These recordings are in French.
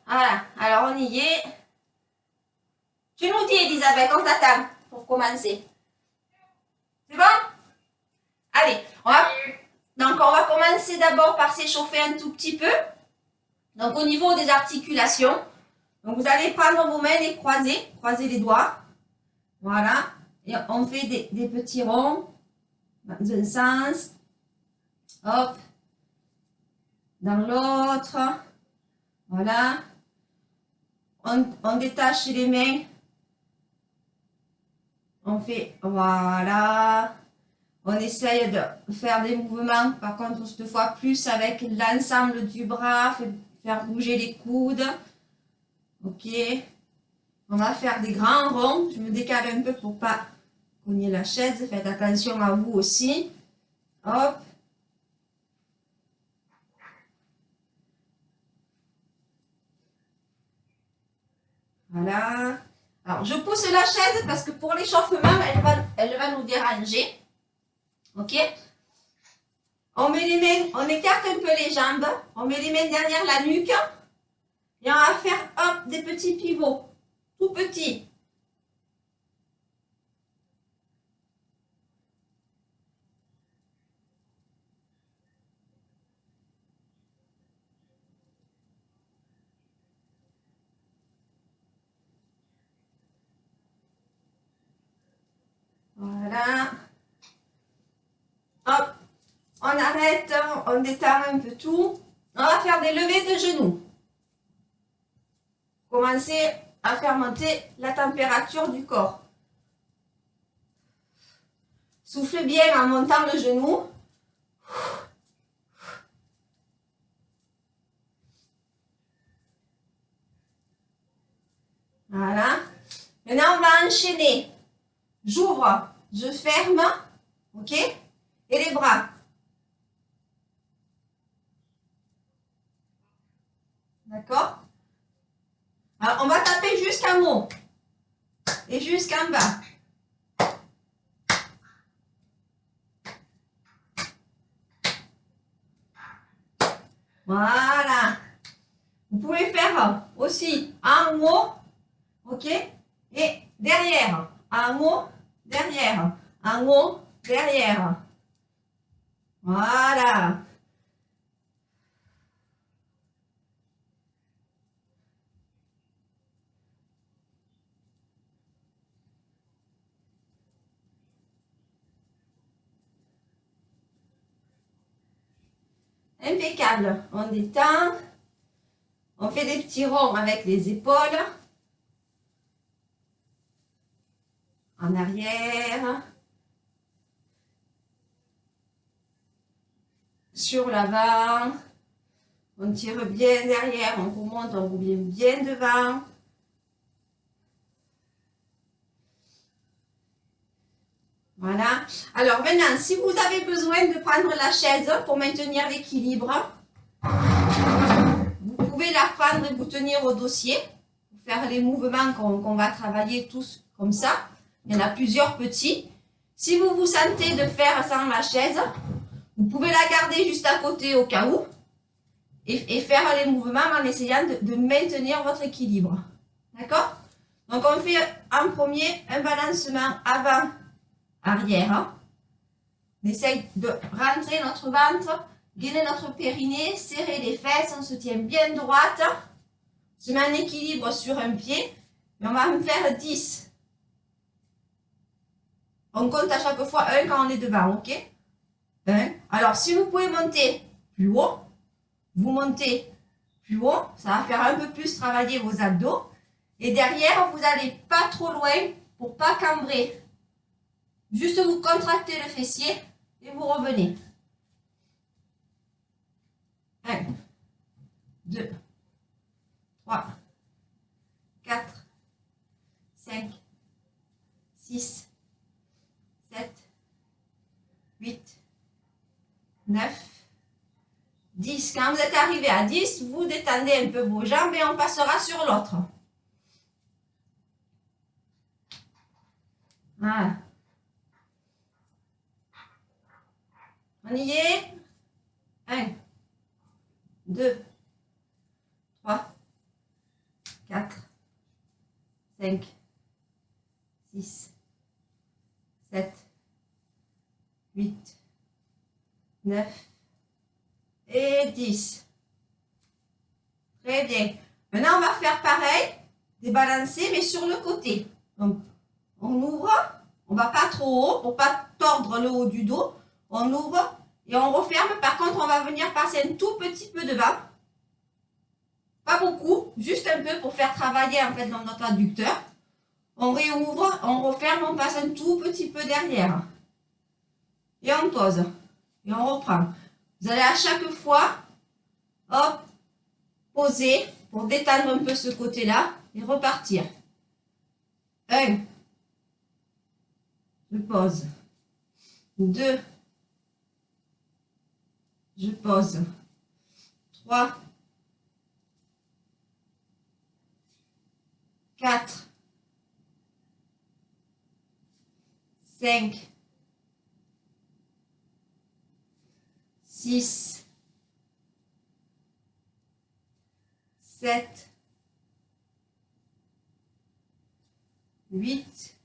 Voilà, alors on y est. Tu nous dis, Elisabeth, on t'attend pour commencer. C'est bon? Allez, donc on va commencer d'abord par s'échauffer un tout petit peu. Donc au niveau des articulations, donc vous allez prendre vos mains, les croiser les doigts. Voilà, et on fait des petits ronds dans un sens. Hop, dans l'autre. Voilà. On détache les mains. On fait, voilà. On essaye de faire des mouvements, par contre, cette fois plus avec l'ensemble du bras, faire bouger les coudes. Ok. On va faire des grands ronds. Je me décale un peu pour pas cogner la chaise. Faites attention à vous aussi. Hop. Voilà. Alors, je pousse la chaise parce que pour l'échauffement, elle va nous déranger. Ok? On met les mains, on écarte un peu les jambes. On met les mains derrière la nuque. Et on va faire, hop, des petits pivots. Tout petits. Voilà. Hop. On arrête, on détend un peu tout. On va faire des levées de genoux. Commencer à faire monter la température du corps. Souffle bien en montant le genou. Voilà. Maintenant, on va enchaîner. J'ouvre, je ferme. OK? Et les bras. D'accord? Alors, on va taper jusqu'en haut. Et jusqu'en bas. Voilà. Vous pouvez faire aussi en haut. OK? Et derrière. En haut, derrière. En haut, derrière. Voilà. Impeccable. On détend. On fait des petits ronds avec les épaules. En arrière. Sur l'avant. On tire bien derrière. On remonte, on revient bien devant. Voilà. Alors maintenant, si vous avez besoin de prendre la chaise pour maintenir l'équilibre, vous pouvez la prendre et vous tenir au dossier. Faire les mouvements qu'on va travailler tous comme ça. Il y en a plusieurs petits. Si vous vous sentez de faire sans la chaise, vous pouvez la garder juste à côté au cas où. Et faire les mouvements en essayant de maintenir votre équilibre. D'accord? Donc on fait en premier un balancement avant-arrière. On essaye de rentrer notre ventre, gainer notre périnée, serrer les fesses, on se tient bien droite. On se met en équilibre sur un pied. Et on va en faire 10. On compte à chaque fois 1 quand on est devant, ok? 1. Alors si vous pouvez monter plus haut, vous montez plus haut, ça va faire un peu plus travailler vos abdos. Et derrière, vous n'allez pas trop loin pour pas cambrer. Juste vous contractez le fessier et vous revenez. 1, 2, 3, 4, 5, 6, 7, 8, 9, 10. Quand vous êtes arrivé à 10, vous détendez un peu vos jambes et on passera sur l'autre. Voilà. On y est. 1, 2, 3, 5, 6, 7, 8, 9 et 10. Très bien. Maintenant, on va faire pareil, débalancer, mais sur le côté. Donc, on ouvre, on ne va pas trop haut pour ne pas tordre le haut du dos. On ouvre et on referme. Par contre, on va venir passer un tout petit peu devant. Pas beaucoup, juste un peu pour faire travailler en fait dans notre adducteur. On réouvre, on referme, on passe un tout petit peu derrière. Et on pose. Et on reprend. Vous allez à chaque fois, hop, poser pour détendre un peu ce côté-là et repartir. 1. Je pose. 2. Je pose. 3. 4. 5. 6. 7. 8.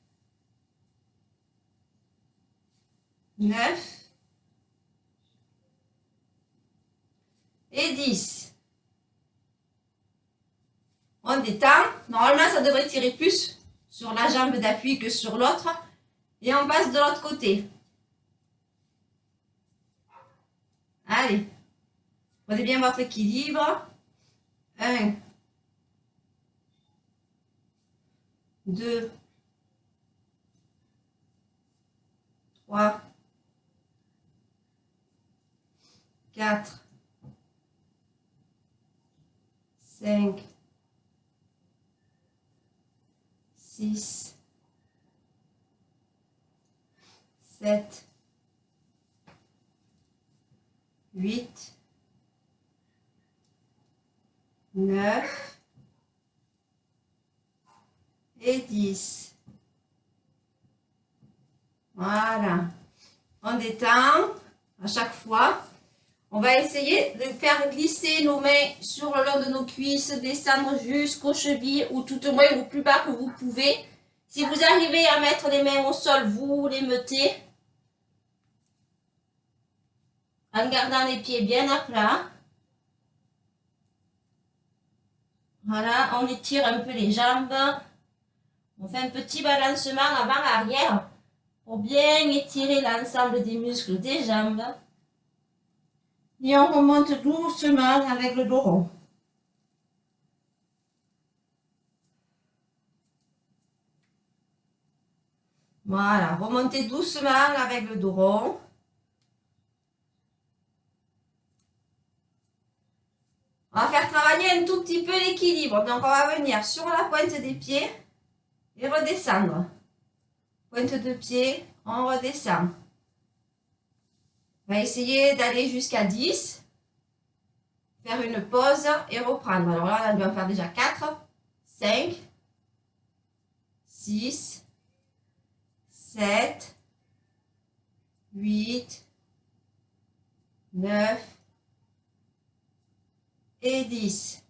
9. Et 10. On détend. Normalement, ça devrait tirer plus sur la jambe d'appui que sur l'autre. Et on passe de l'autre côté. Allez. Prenez bien votre équilibre. 1. 2. 3. 4. 5. 6. 7. 8. 9. Et 10. Voilà. On détend à chaque fois. On va essayer de faire glisser nos mains sur le long de nos cuisses, descendre jusqu'aux chevilles ou tout au moins au plus bas que vous pouvez. Si vous arrivez à mettre les mains au sol, vous les mettez en gardant les pieds bien à plat. Voilà, on étire un peu les jambes. On fait un petit balancement avant-arrière pour bien étirer l'ensemble des muscles des jambes. Et on remonte doucement avec le dos rond. Voilà, remontez doucement avec le dos rond. On va faire travailler un tout petit peu l'équilibre. Donc, on va venir sur la pointe des pieds et redescendre. Pointe de pied, on redescend. On va essayer d'aller jusqu'à 10. Faire une pause et reprendre. Alors là, on va faire déjà 4, 5, 6, 7, 8, 9 et 10.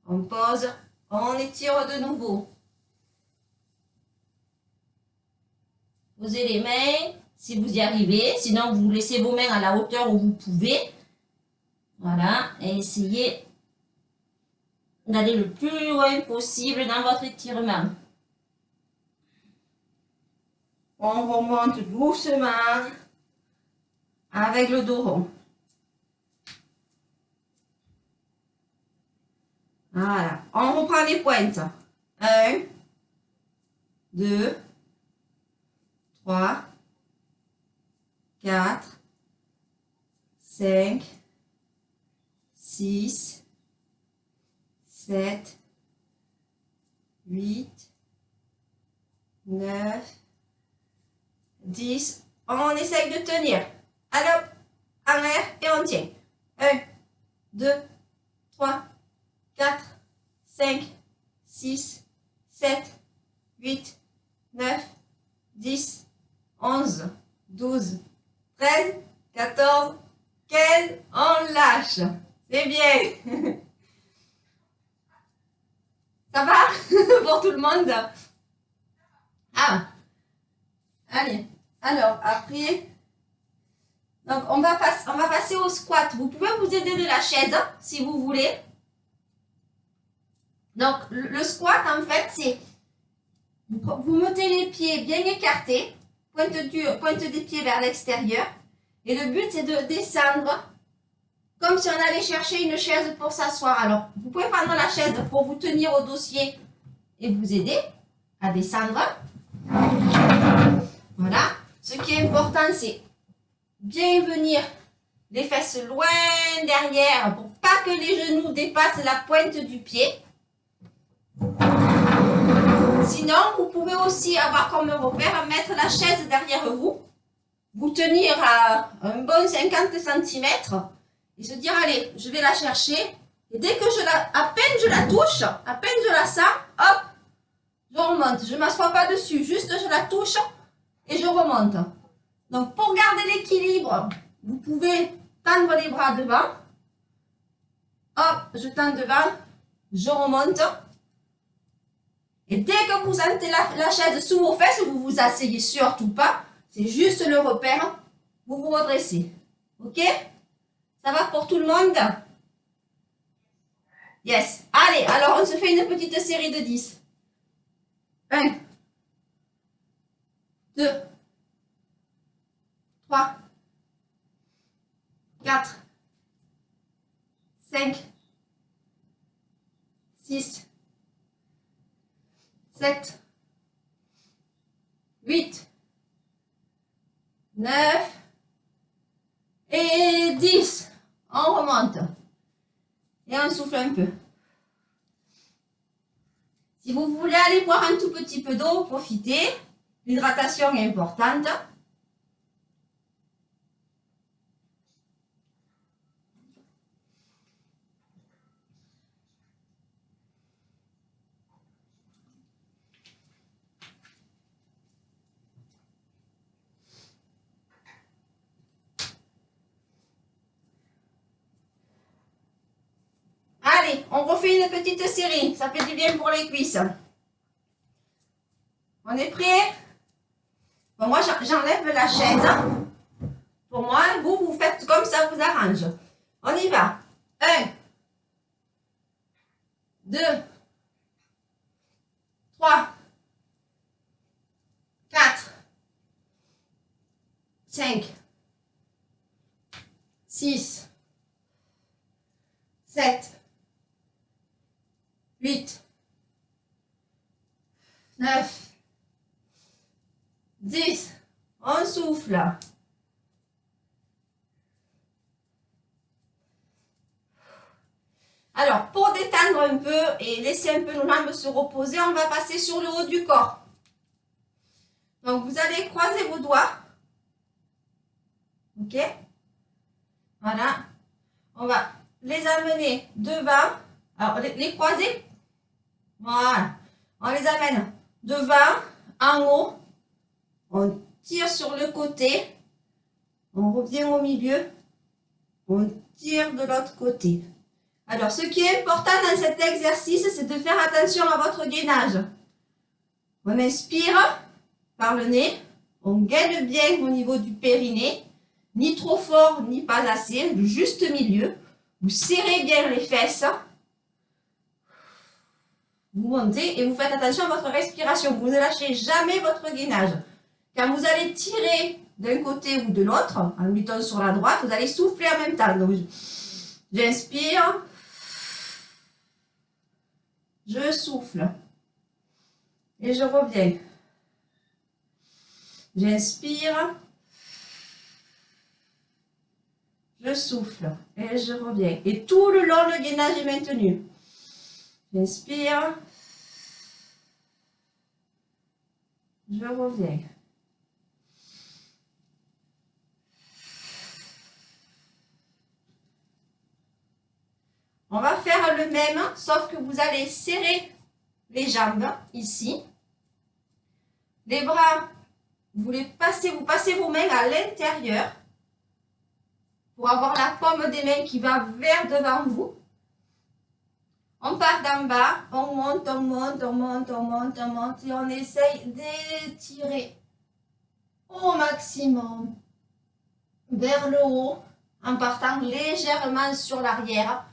On pose, on étire de nouveau. Posez les mains si vous y arrivez. Sinon, vous laissez vos mains à la hauteur où vous pouvez. Voilà, et essayez d'aller le plus loin possible dans votre étirement. On remonte doucement avec le dos rond. Voilà, on reprend les pointes. 1, 2, 3, 4, 5, 6, 7, 8, 9, 10. On essaye de tenir. Alors, en l'air et on tient. 1, 2, 3, 4, 5, 6, 7, 8, 9, 10, 11, 12, 13, 14, 15. On lâche. C'est bien. Ça va pour tout le monde? Ah, allez. Alors, après, donc on va passer au squat. Vous pouvez vous aider de la chaise si vous voulez. Donc, le squat, en fait, c'est vous mettez les pieds bien écartés, pointe des pieds vers l'extérieur. Et le but, c'est de descendre comme si on allait chercher une chaise pour s'asseoir. Alors, vous pouvez prendre la chaise pour vous tenir au dossier et vous aider à descendre. Voilà. Ce qui est important, c'est bien venir les fesses loin derrière pour pas que les genoux dépassent la pointe du pied. Sinon, vous pouvez aussi avoir comme repère mettre la chaise derrière vous, vous tenir à un bon 50 cm et se dire allez, je vais la chercher. Et dès que à peine je la touche, à peine je la sens, hop, je remonte. Je ne m'assois pas dessus, juste je la touche et je remonte. Donc pour garder l'équilibre, vous pouvez tendre les bras devant. Hop, je tends devant, je remonte. Et dès que vous sentez la chaise sous vos fesses, vous vous asseyez surtout pas. C'est juste le repère. Vous vous redressez. Ok? Ça va pour tout le monde? Yes. Allez, alors on se fait une petite série de 10. 1, 2, 3, 4, 5, 6, 7, 8, 9 et 10. On remonte. Et on souffle un peu. Si vous voulez aller boire un tout petit peu d'eau, profitez. L'hydratation est importante. Allez, on refait une petite série. Ça fait du bien pour les cuisses. On est prêt? Bon, moi, j'enlève la chaise. Pour moi, vous faites comme ça vous arrange. On y va. 1, 2, 3, 4, 5, 6, 7, 8, 9, 10. On souffle. Alors, pour détendre un peu et laisser un peu nos jambes se reposer, on va passer sur le haut du corps. Donc, vous allez croiser vos doigts. Ok? Voilà. On va les amener devant. Alors, les croiser. Voilà. On les amène devant, en haut. On tire sur le côté. On revient au milieu. On tire de l'autre côté. Alors, ce qui est important dans cet exercice, c'est de faire attention à votre gainage. On inspire par le nez. On gaine bien au niveau du périnée. Ni trop fort, ni pas assez. Le juste milieu. Vous serrez bien les fesses. Vous montez et vous faites attention à votre respiration. Vous ne lâchez jamais votre gainage. Quand vous allez tirer d'un côté ou de l'autre, en mettant sur la droite, vous allez souffler en même temps. Donc, j'inspire. Je souffle. Et je reviens. J'inspire. Je souffle. Et je reviens. Et tout le long, le gainage est maintenu. J'inspire. Je reviens. On va faire le même, sauf que vous allez serrer les jambes ici. Les bras, vous passez vos mains à l'intérieur pour avoir la paume des mains qui va vers devant vous. On part d'en bas, on monte, on monte, on monte, on monte, on monte et on essaye d'étirer au maximum vers le haut en partant légèrement sur l'arrière.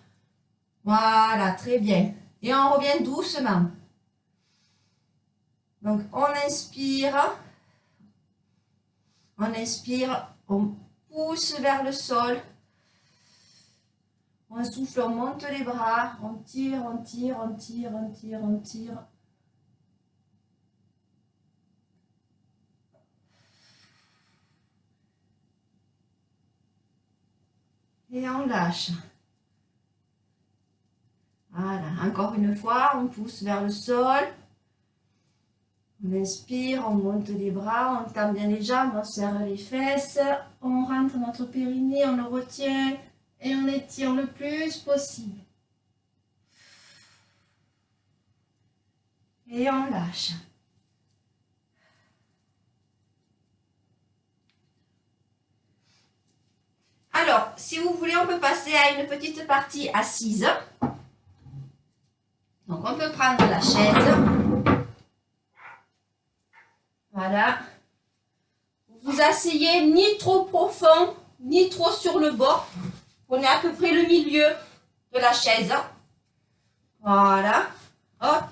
Voilà, très bien. Et on revient doucement. Donc, on inspire, on pousse vers le sol. On souffle, on monte les bras, on tire, on tire, on tire, on tire, on tire. Et on lâche. Voilà, encore une fois, on pousse vers le sol. On inspire, on monte les bras, on tend bien les jambes, on serre les fesses. On rentre notre périnée, on le retient et on étire le plus possible. Et on lâche. Alors, si vous voulez, on peut passer à une petite partie assise. Donc, on peut prendre la chaise. Voilà. Vous vous asseyez ni trop profond, ni trop sur le bord. Prenez à peu près le milieu de la chaise. Voilà. Hop.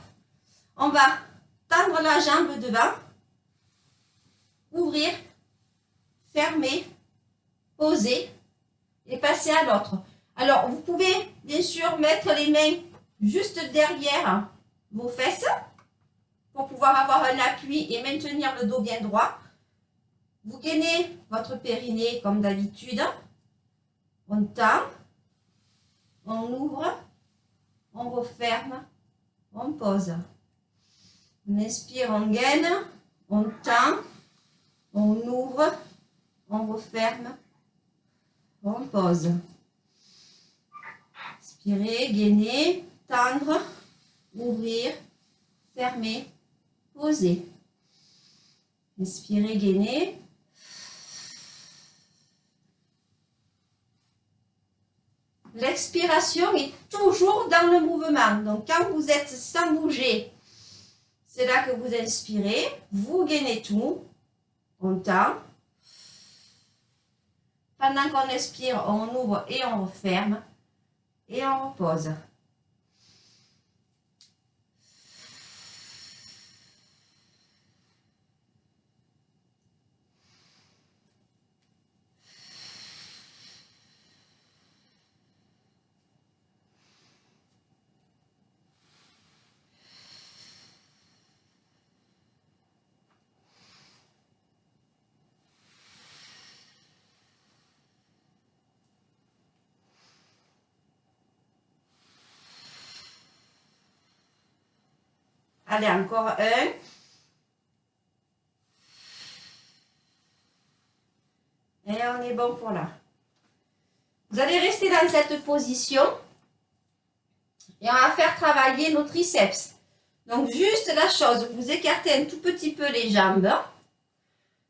On va tendre la jambe devant. Ouvrir. Fermer. Poser. Et passer à l'autre. Alors, vous pouvez bien sûr mettre les mains juste derrière vos fesses pour pouvoir avoir un appui et maintenir le dos bien droit. Vous gainez votre périnée comme d'habitude. On tend, on ouvre, on referme, on pose. On inspire, on gaine, on tend, on ouvre, on referme, on pose. Inspirez, gainer, tendre, ouvrir, fermer, poser. Inspirez, gainer. L'expiration est toujours dans le mouvement. Donc, quand vous êtes sans bouger, c'est là que vous inspirez. Vous gainez tout. On tend. Pendant qu'on expire, on ouvre et on referme. Et on repose. Allez, encore un. Et on est bon pour là. Vous allez rester dans cette position. Et on va faire travailler nos triceps. Donc, juste la chose, vous écartez un tout petit peu les jambes.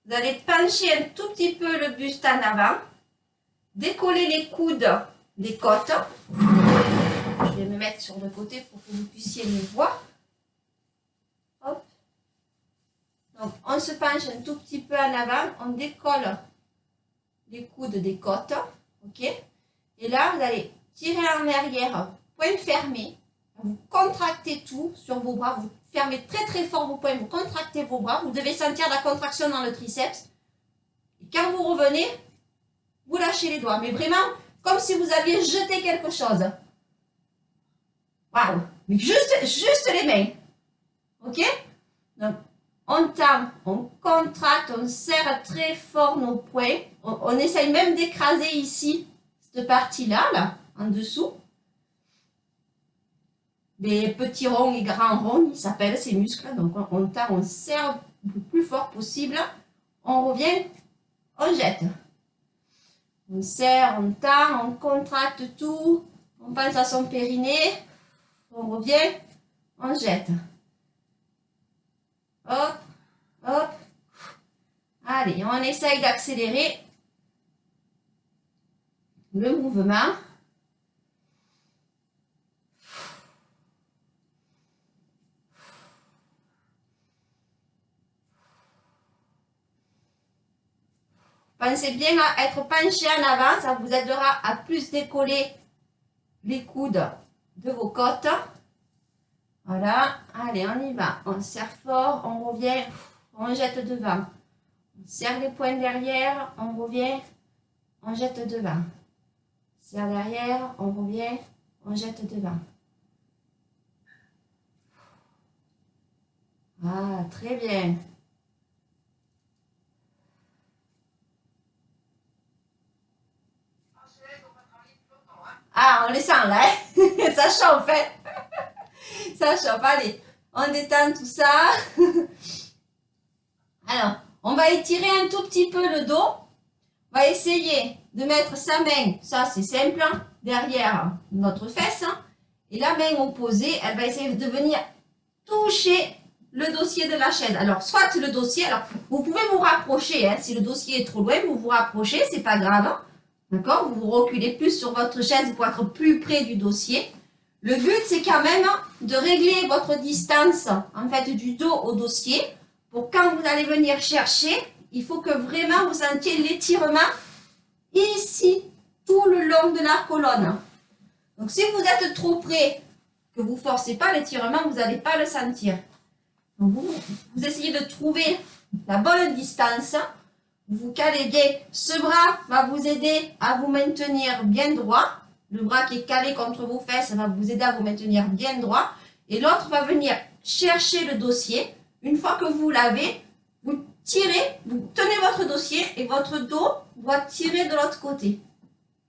Vous allez pencher un tout petit peu le buste en avant. Décoller les coudes des côtes. Je vais me mettre sur le côté pour que vous puissiez les voir. Hop. Donc, on se penche un tout petit peu en avant. On décolle les coudes des côtes. OK? Et là, vous allez tirer en arrière, poing fermé. Vous contractez tout sur vos bras. Vous fermez très très fort vos poings. Vous contractez vos bras. Vous devez sentir la contraction dans le triceps. Et quand vous revenez, vous lâchez les doigts. Mais vraiment, comme si vous aviez jeté quelque chose. Waouh! Mais juste les mains. OK? Donc, on tend, on contracte, on serre très fort nos poings. On essaye même d'écraser ici, cette partie-là, là, en dessous. Les petits ronds et grands ronds, ils s'appellent ces muscles. Donc, on tend, on serre le plus fort possible. On revient, on jette. On serre, on tend, on contracte tout. On pense à son périnée. On revient, on jette. Hop, hop. Allez, on essaye d'accélérer le mouvement. Pensez bien à être penché en avant, ça vous aidera à plus décoller les coudes de vos côtes. Voilà, allez, on y va. On serre fort, on revient, on jette devant. On serre les poings derrière, on revient, on jette devant. Serre derrière, on revient, on jette devant. Ah, très bien. Ah, on les sent là, hein. Ça chauffe, hein. Ça chauffe, allez. On détend tout ça. Alors, on va étirer un tout petit peu le dos. On va essayer de mettre sa main, ça c'est simple, hein, derrière notre fesse. Hein, et la main opposée, elle va essayer de venir toucher le dossier de la chaise. Alors, soit le dossier, alors vous pouvez vous rapprocher, hein, si le dossier est trop loin, vous vous rapprochez, c'est pas grave. Hein, d'accord? Vous vous reculez plus sur votre chaise pour être plus près du dossier. Le but, c'est quand même de régler votre distance, en fait, du dos au dossier. Pour quand vous allez venir chercher, il faut que vraiment vous sentiez l'étirement ici, tout le long de la colonne. Donc, si vous êtes trop près, que vous ne forcez pas l'étirement, vous n'allez pas le sentir. Donc, vous essayez de trouver la bonne distance. Vous vous calez bien. Ce bras va vous aider à vous maintenir bien droit. Le bras qui est calé contre vos fesses va vous aider à vous maintenir bien droit. Et l'autre va venir chercher le dossier. Une fois que vous l'avez, vous tirez, vous tenez votre dossier et votre dos doit tirer de l'autre côté.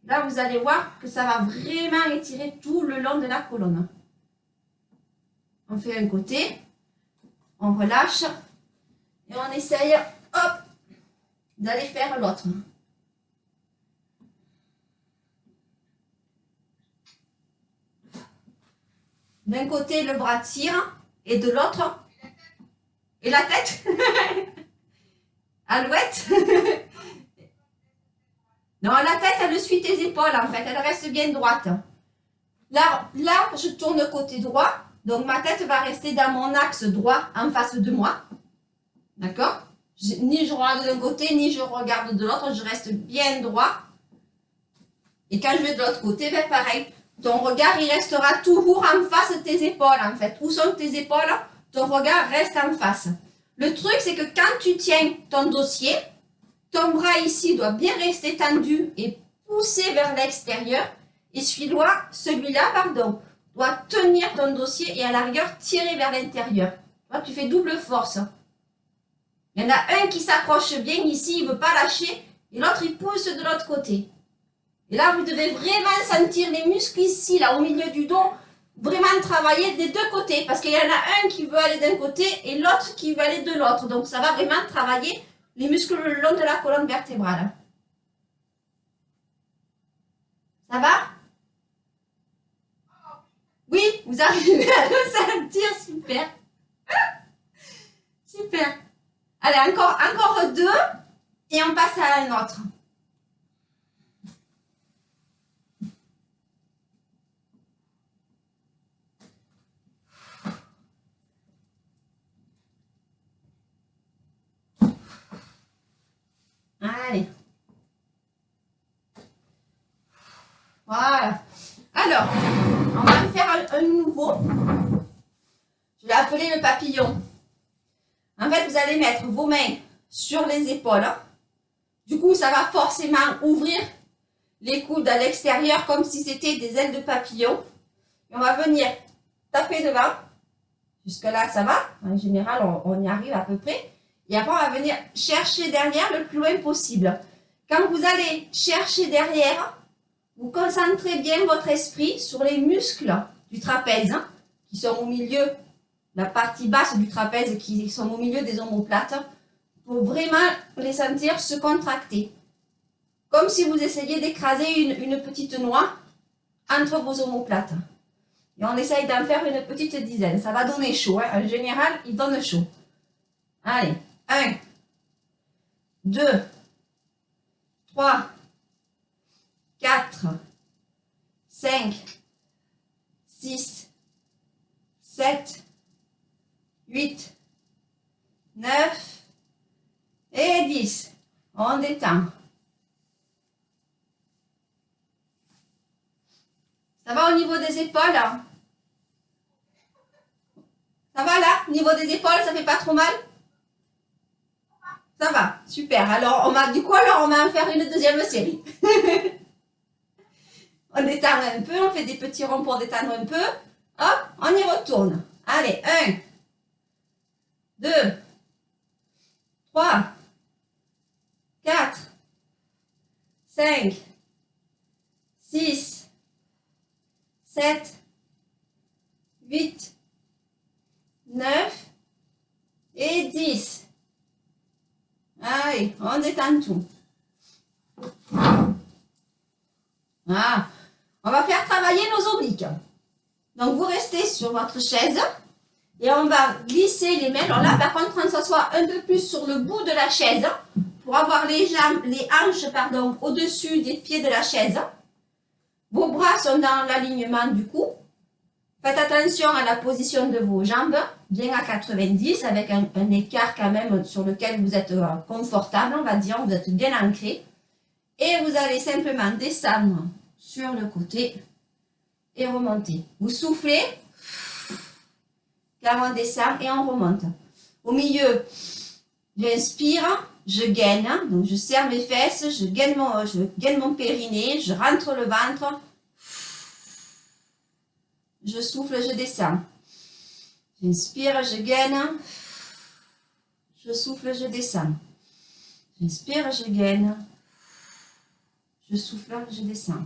Là, vous allez voir que ça va vraiment étirer tout le long de la colonne. On fait un côté, on relâche et on essaye, hop, d'aller faire l'autre. D'un côté, le bras tire et de l'autre, et la tête. Alouette. Non, la tête, elle suit tes épaules en fait, elle reste bien droite. Là, je tourne côté droit, donc ma tête va rester dans mon axe droit en face de moi. D'accord? Ni je regarde d'un côté, ni je regarde de l'autre, je reste bien droit. Et quand je vais de l'autre côté, ben pareil. Ton regard, il restera toujours en face de tes épaules en fait. Où sont tes épaules? Ton regard reste en face. Le truc, c'est que quand tu tiens ton dossier, ton bras ici doit bien rester tendu et pousser vers l'extérieur. Et celui-là, doit tenir ton dossier et à la rigueur tirer vers l'intérieur. Tu fais double force. Il y en a un qui s'accroche bien ici, il ne veut pas lâcher, et l'autre il pousse de l'autre côté. Et là, vous devez vraiment sentir les muscles ici, là, au milieu du dos, vraiment travailler des deux côtés, parce qu'il y en a un qui veut aller d'un côté et l'autre qui veut aller de l'autre. Donc, ça va vraiment travailler les muscles le long de la colonne vertébrale. Ça va? Oui, vous arrivez à le sentir, super. Super. Allez, encore deux et on passe à un autre. Allez. Voilà. Alors, on va faire un nouveau. Je l'ai appelé le papillon. En fait, vous allez mettre vos mains sur les épaules. Du coup, ça va forcément ouvrir les coudes à l'extérieur comme si c'était des ailes de papillon. Et on va venir taper devant. Jusque-là, ça va. En général, on y arrive à peu près. Et après, on va venir chercher derrière le plus loin possible. Quand vous allez chercher derrière, vous concentrez bien votre esprit sur les muscles du trapèze, hein, qui sont au milieu, la partie basse du trapèze, qui sont au milieu des omoplates, pour vraiment les sentir se contracter. Comme si vous essayiez d'écraser une petite noix entre vos omoplates. Et on essaye d'en faire une petite dizaine. Ça va donner chaud. Hein. En général, il donne chaud. Allez. 1, 2, 3, 4, 5, 6, 7, 8, 9 et 10. On détend. des épaules. Ça va là? Au niveau des épaules, ça fait pas trop mal? Ça va, super. Alors, on va en faire une deuxième série. On détend un peu, on fait des petits ronds pour détendre un peu. Hop, on y retourne. Allez, 1, 2, 3, 4, 5, 6, 7, 8, 9 et 10. Allez, on détend tout. Ah, on va faire travailler nos obliques. Donc, vous restez sur votre chaise et on va glisser les mains. Alors là, par contre, on s'assoit un peu plus sur le bout de la chaise pour avoir les hanches, au-dessus des pieds de la chaise. Vos bras sont dans l'alignement du cou. Faites attention à la position de vos jambes, bien à 90, avec un écart quand même sur lequel vous êtes confortable, on va dire, vous êtes bien ancré. Et vous allez simplement descendre sur le côté et remonter. Vous soufflez, car on descend et on remonte. Au milieu, j'inspire, je gaine, donc je serre mes fesses, je gaine mon périnée, je rentre le ventre. Je souffle, je descends. J'inspire, je gaine. Je souffle, je descends. J'inspire, je gaine. Je souffle, je descends.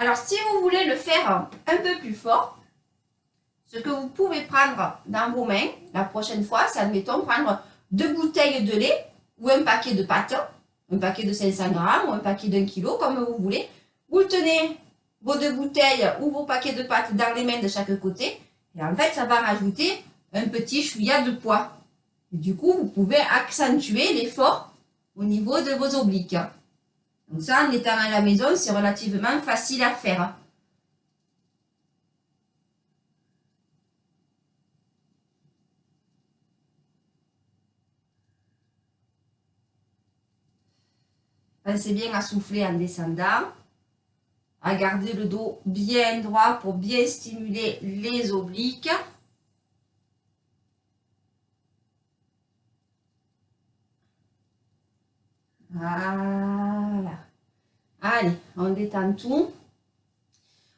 Alors, si vous voulez le faire un peu plus fort, ce que vous pouvez prendre dans vos mains, la prochaine fois, c'est, admettons, prendre 2 bouteilles de lait ou un paquet de pâtes, un paquet de 500 grammes ou un paquet d'1 kilo, comme vous voulez. Vous tenez vos 2 bouteilles ou vos paquets de pâtes dans les mains de chaque côté. Et en fait, ça va rajouter un petit chouïa de poids. Et du coup, vous pouvez accentuer l'effort au niveau de vos obliques. Donc ça, en étant à la maison, c'est relativement facile à faire. Pensez bien à souffler en descendant, à garder le dos bien droit pour bien stimuler les obliques. Voilà. Allez, on détend tout.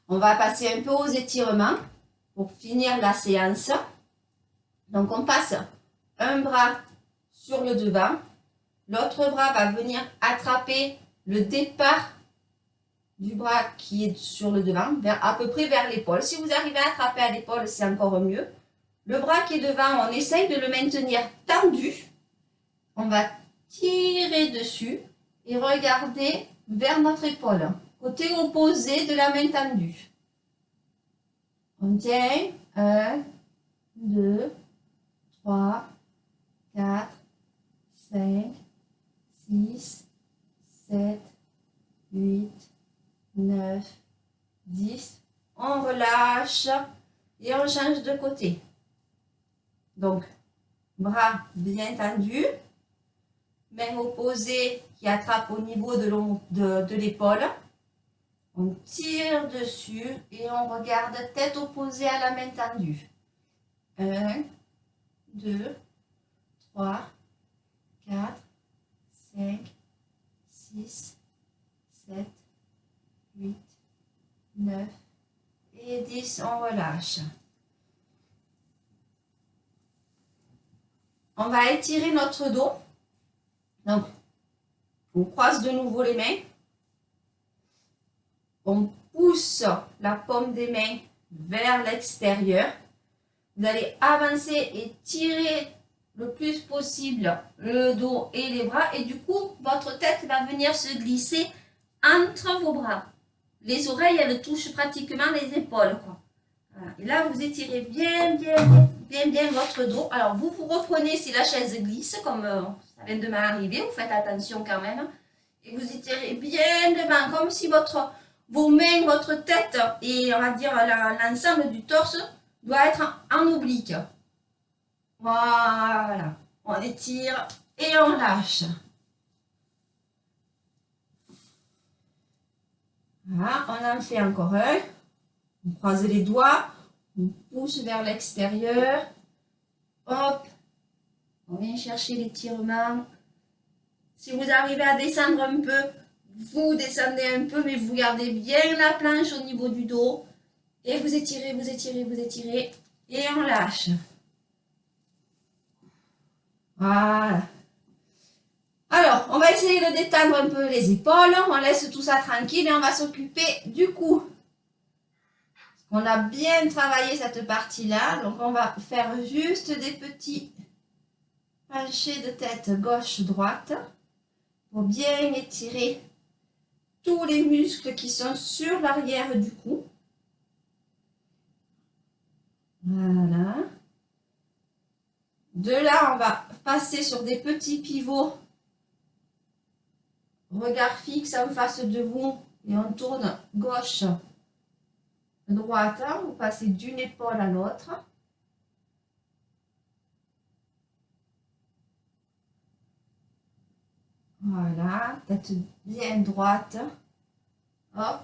On va passer un peu aux étirements pour finir la séance. Donc, on passe un bras sur le devant. L'autre bras va venir attraper le départ du bras qui est sur le devant, à peu près vers l'épaule. Si vous arrivez à attraper à l'épaule, c'est encore mieux. Le bras qui est devant, on essaye de le maintenir tendu. On va tirer dessus et regarder vers notre épaule, côté opposé de la main tendue. On tient 1, 2, 3, 4, 5, 6, 7, 8, 9, 10. On relâche et on change de côté. Donc, bras bien tendus, main opposée qui attrape au niveau de l'épaule. On tire dessus et on regarde tête opposée à la main tendue. 1, 2, 3, 4, 5, 6, 7, 8, 9 et 10. On relâche. On va étirer notre dos. Donc, on croise de nouveau les mains. On pousse la paume des mains vers l'extérieur. Vous allez avancer et tirer le plus possible le dos et les bras. Et du coup, votre tête va venir se glisser entre vos bras. Les oreilles, elles touchent pratiquement les épaules, quoi. Voilà. Et là, vous étirez bien votre dos. Alors, vous reprenez si la chaise glisse, comme ça vient de m'arriver. Vous faites attention quand même. Et vous étirez bien devant, comme si votre vos mains, votre tête et on va dire l'ensemble du torse doit être en oblique. Voilà. On étire et on lâche. Voilà, on en fait encore un. On croise les doigts, on pousse vers l'extérieur. Hop, on vient chercher l'étirement. Si vous arrivez à descendre un peu, vous descendez un peu, mais vous gardez bien la planche au niveau du dos. Et vous étirez, vous étirez, vous étirez. Et on lâche. Voilà. Alors, on va essayer de détendre un peu les épaules. On laisse tout ça tranquille et on va s'occuper du cou. On a bien travaillé cette partie-là. Donc, on va faire juste des petits penchés de tête gauche-droite pour bien étirer tous les muscles qui sont sur l'arrière du cou. Voilà. De là, on va passer sur des petits pivots. Regard fixe en face de vous et on tourne gauche, droite. Vous passez d'une épaule à l'autre. Voilà, tête bien droite. Hop.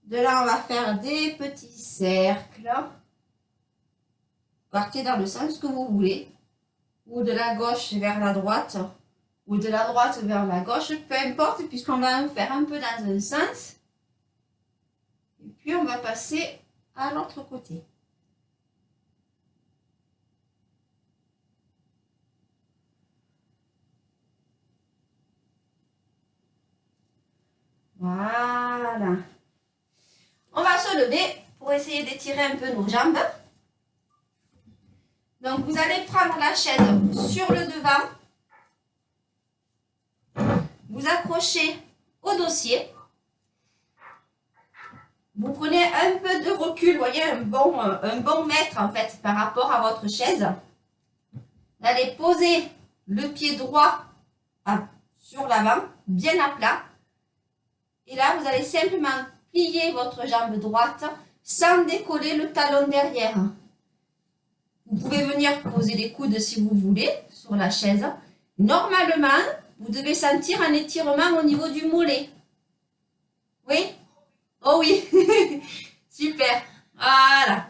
De là, on va faire des petits cercles. Partez dans le sens que vous voulez. Ou de la gauche vers la droite. Ou de la droite vers la gauche. Peu importe, puisqu'on va en faire un peu dans un sens. Et puis, on va passer à l'autre côté. Voilà. On va se lever pour essayer d'étirer un peu nos jambes. Donc, vous allez prendre la chaise sur le devant. Vous accrochez au dossier. Vous prenez un peu de recul, vous voyez, un bon mètre en fait par rapport à votre chaise. Vous allez poser le pied droit sur l'avant, bien à plat. Et là, vous allez simplement plier votre jambe droite sans décoller le talon derrière. Vous pouvez venir poser les coudes si vous voulez sur la chaise. Normalement, vous devez sentir un étirement au niveau du mollet. Oui? Oh oui! Super! Voilà.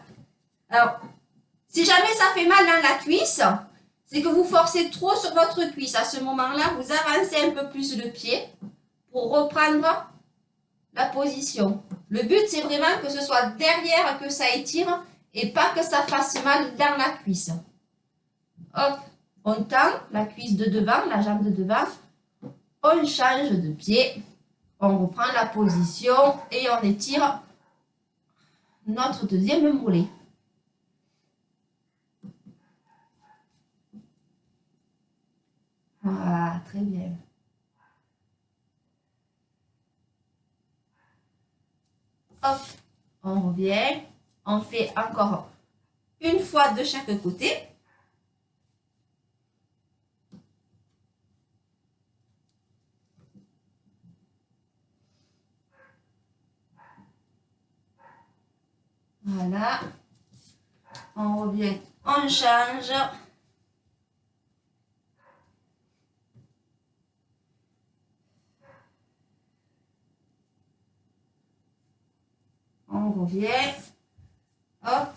Alors, si jamais ça fait mal dans la cuisse, c'est que vous forcez trop sur votre cuisse. À ce moment-là, vous avancez un peu plus le pied pour reprendre la position. Le but, c'est vraiment que ce soit derrière que ça étire et pas que ça fasse mal dans la cuisse. Hop, on tend la cuisse de devant, la jambe de devant. On change de pied. On reprend la position et on étire notre deuxième mollet. Voilà, très bien. Hop, on revient. On fait encore une fois de chaque côté. Voilà. On revient, on change. On revient. Hop.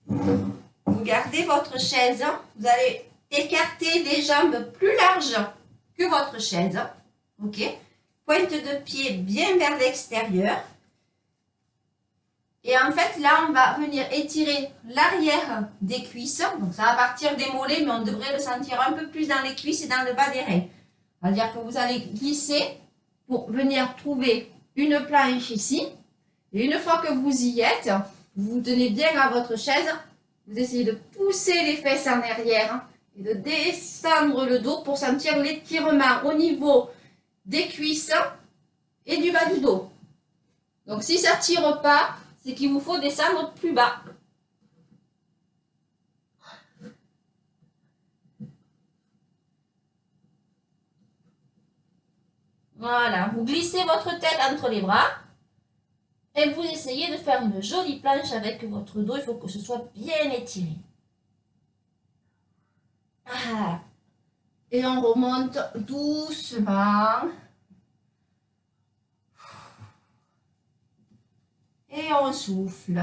Vous gardez votre chaise. Vous allez écarter les jambes plus larges que votre chaise. OK. Pointe de pied bien vers l'extérieur. Et en fait, là, on va venir étirer l'arrière des cuisses. Donc, ça va partir des mollets, mais on devrait le sentir un peu plus dans les cuisses et dans le bas des reins. C'est-à-dire que vous allez glisser pour venir trouver une planche ici. Et une fois que vous y êtes, vous vous tenez bien à votre chaise. Vous essayez de pousser les fesses en arrière et de descendre le dos pour sentir l'étirement au niveau des cuisses et du bas du dos. Donc, si ça ne tire pas, c'est qu'il vous faut descendre plus bas. Voilà, vous glissez votre tête entre les bras et vous essayez de faire une jolie planche avec votre dos. Il faut que ce soit bien étiré. Ah. Et on remonte doucement. Et on souffle.